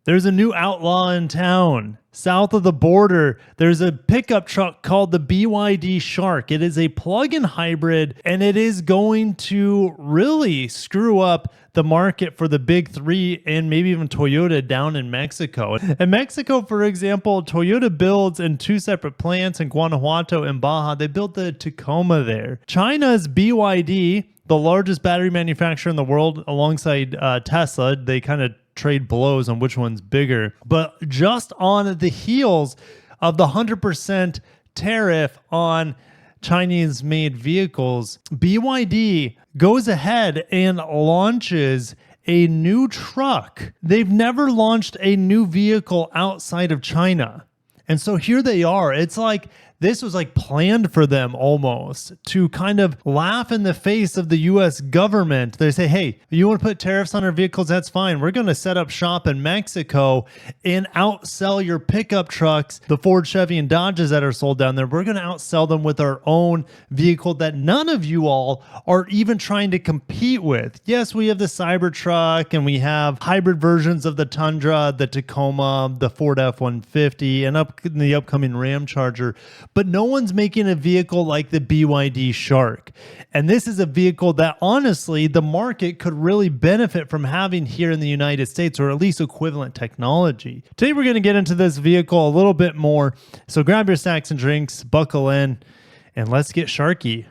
There's a new outlaw in town. South of the border, there's a pickup truck called the BYD Shark. It is a plug-in hybrid, and it is going to really screw up the market for the big three and maybe even Toyota down in Mexico. In Mexico, for example, Toyota builds in two separate plants in Guanajuato and Baja. They built the Tacoma there. China's BYD, the largest battery manufacturer in the world alongside Tesla, they kind of trade blows on which one's bigger. But just on the heels of the 100% tariff on Chinese-made vehicles, BYD goes ahead and launches a new truck. They've never launched a new vehicle outside of China. And so here they are. It's like this was like planned for them almost to kind of laugh in the face of the US government. They say, hey, you want to put tariffs on our vehicles? That's fine. We're going to set up shop in Mexico and outsell your pickup trucks, the Ford, Chevy, and Dodges that are sold down there. We're going to outsell them with our own vehicle that none of you all are even trying to compete with. Yes, we have the Cybertruck and we have hybrid versions of the Tundra, the Tacoma, the Ford F-150, and the upcoming Ram Charger. But no one's making a vehicle like the BYD Shark. And this is a vehicle that honestly, the market could really benefit from having here in the United States, or at least equivalent technology. Today, we're going to get into this vehicle a little bit more. So grab your snacks and drinks, buckle in, and let's get sharky.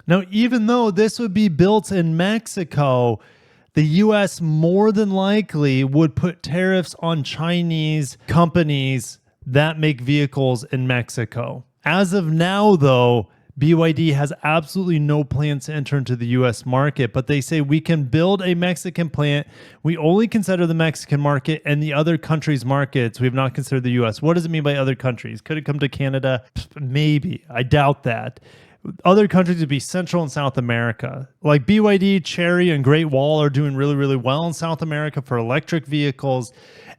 Now, even though this would be built in Mexico, the US more than likely would put tariffs on Chinese companies that make vehicles in Mexico. As of now, though, BYD has absolutely no plans to enter into the US market, but they say we can build a Mexican plant. We only consider the Mexican market and the other countries' markets. We have not considered the US. What does it mean by other countries? Could it come to Canada? Maybe. I doubt that. Other countries would be Central and South America. Like BYD, Chery, and Great Wall are doing really, really well in South America for electric vehicles.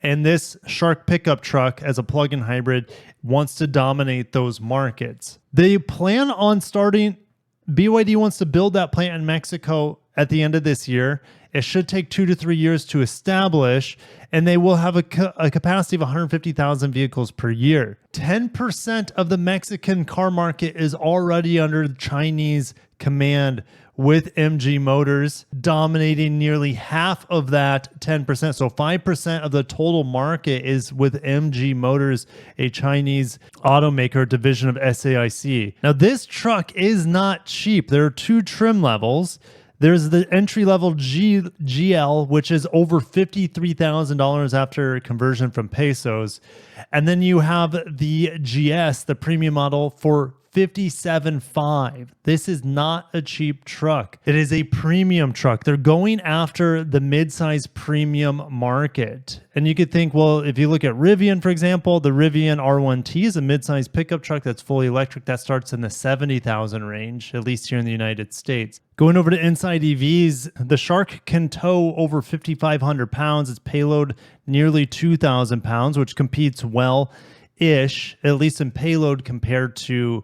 And this Shark pickup truck as a plug-in hybrid wants to dominate those markets. They plan on BYD wants to build that plant in Mexico at the end of this year. It should take 2 to 3 years to establish, and they will have a capacity of 150,000 vehicles per year. 10% of the Mexican car market is already under Chinese command, with MG Motors dominating nearly half of that 10%. So 5% of the total market is with MG Motors, a Chinese automaker division of SAIC. Now, this truck is not cheap. There are two trim levels. There's the entry-level GL, which is over $53,000 after conversion from pesos. And then you have the GS, the premium model, for $57,500. This is not a cheap truck. It is a premium truck. They're going after the mid-size premium market. And you could think, well, if you look at Rivian, for example, the Rivian R1T is a mid-size pickup truck that's fully electric. That starts in the $70,000 range, at least here in the United States. Going over to Inside EVs, the Shark can tow over 5,500 pounds. Its payload nearly 2,000 pounds, which competes well-ish, at least in payload compared to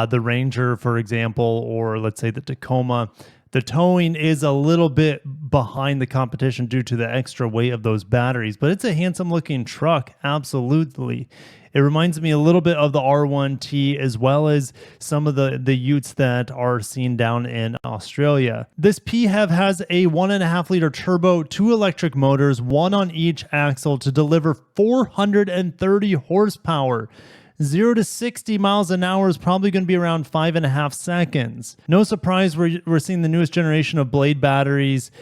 the Ranger, for example, or let's say the Tacoma. The towing is a little bit behind the competition due to the extra weight of those batteries, but it's a handsome looking truck, absolutely. It reminds me a little bit of the R1T, as well as some of the utes that are seen down in Australia. This PHEV has a 1.5 liter turbo, 2 electric motors, one on each axle to deliver 430 horsepower. 0 to 60 miles an hour is probably going to be around 5.5 seconds. No surprise, we're seeing the newest generation of blade batteries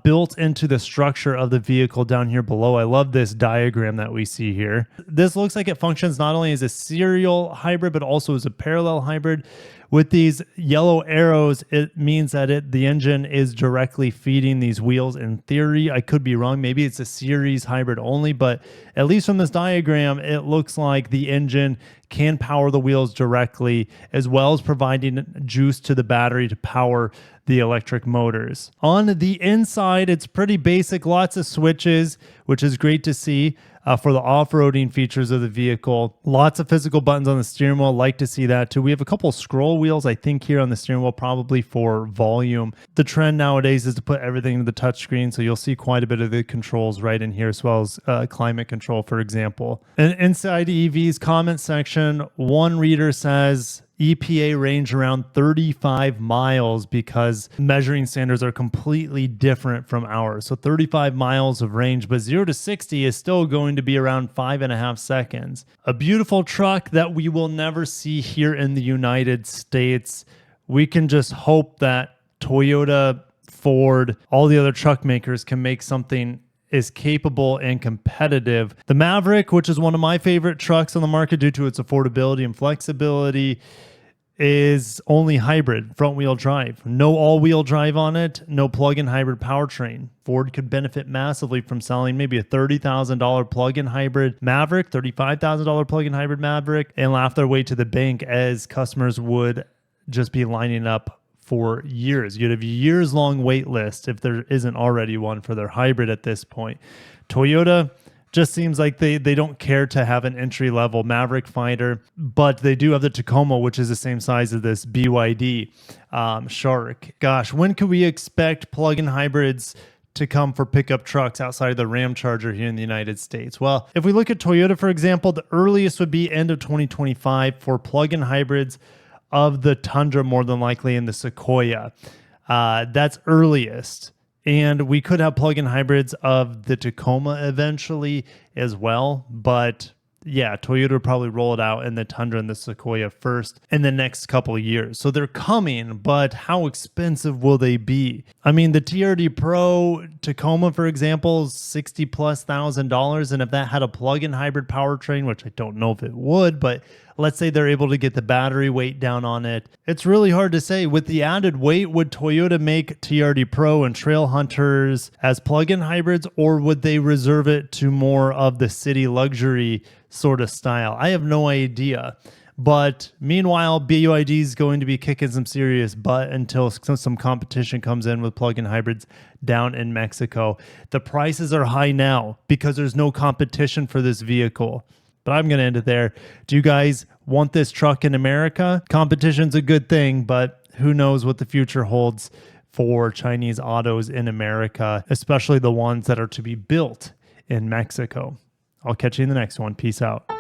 built into the structure of the vehicle down here below. I love this diagram that we see here. This looks like it functions not only as a serial hybrid, but also as a parallel hybrid. With these yellow arrows, it means that the engine is directly feeding these wheels. In theory, I could be wrong. Maybe it's a series hybrid only, but at least from this diagram, it looks like the engine can power the wheels directly, as well as providing juice to the battery to power the electric motors. On the inside, it's pretty basic, lots of switches. which is great to see for the off-roading features of the vehicle. Lots of physical buttons on the steering wheel. Like to see that too. We have a couple scroll wheels, I think, here on the steering wheel, probably for volume. The trend nowadays is to put everything into the touchscreen, so you'll see quite a bit of the controls right in here, as well as climate control, for example. And inside EV's comment section, one reader says EPA range around 35 miles because measuring standards are completely different from ours. So 35 miles of range, but 0 to 60 is still going to be around 5.5 seconds. A beautiful truck that we will never see here in the United States. We can just hope that Toyota, Ford, all the other truck makers can make something is capable and competitive. The Maverick, which is one of my favorite trucks on the market due to its affordability and flexibility, is only hybrid, front-wheel drive. No all-wheel drive on it, no plug-in hybrid powertrain. Ford could benefit massively from selling maybe a $30,000 plug-in hybrid Maverick, $35,000 plug-in hybrid Maverick, and laugh their way to the bank, as customers would just be lining up for years. You'd have a years-long wait list if there isn't already one for their hybrid at this point. Toyota just seems like they don't care to have an entry-level Maverick fighter, but they do have the Tacoma, which is the same size as this BYD Shark. Gosh, when could we expect plug-in hybrids to come for pickup trucks outside of the Ram Charger here in the United States? Well, if we look at Toyota, for example, the earliest would be end of 2025 for plug-in hybrids of the Tundra, more than likely, in the Sequoia. That's earliest. And we could have plug-in hybrids of the Tacoma eventually as well. But yeah, Toyota would probably roll it out in the Tundra and the Sequoia first in the next couple of years. So they're coming, but how expensive will they be? I mean, the TRD Pro Tacoma, for example, is $60,000+. And if that had a plug-in hybrid powertrain, which I don't know if it would, but let's say they're able to get the battery weight down on it, it's really hard to say. With the added weight, would Toyota make TRD Pro and Trail Hunters as plug-in hybrids, or would they reserve it to more of the city luxury sort of style? I have no idea. But meanwhile, BYD is going to be kicking some serious butt until some competition comes in with plug-in hybrids down in Mexico. The prices are high now because there's no competition for this vehicle. But I'm going to end it there. Do you guys want this truck in America? Competition's a good thing, but who knows what the future holds for Chinese autos in America, especially the ones that are to be built in Mexico. I'll catch you in the next one. Peace out.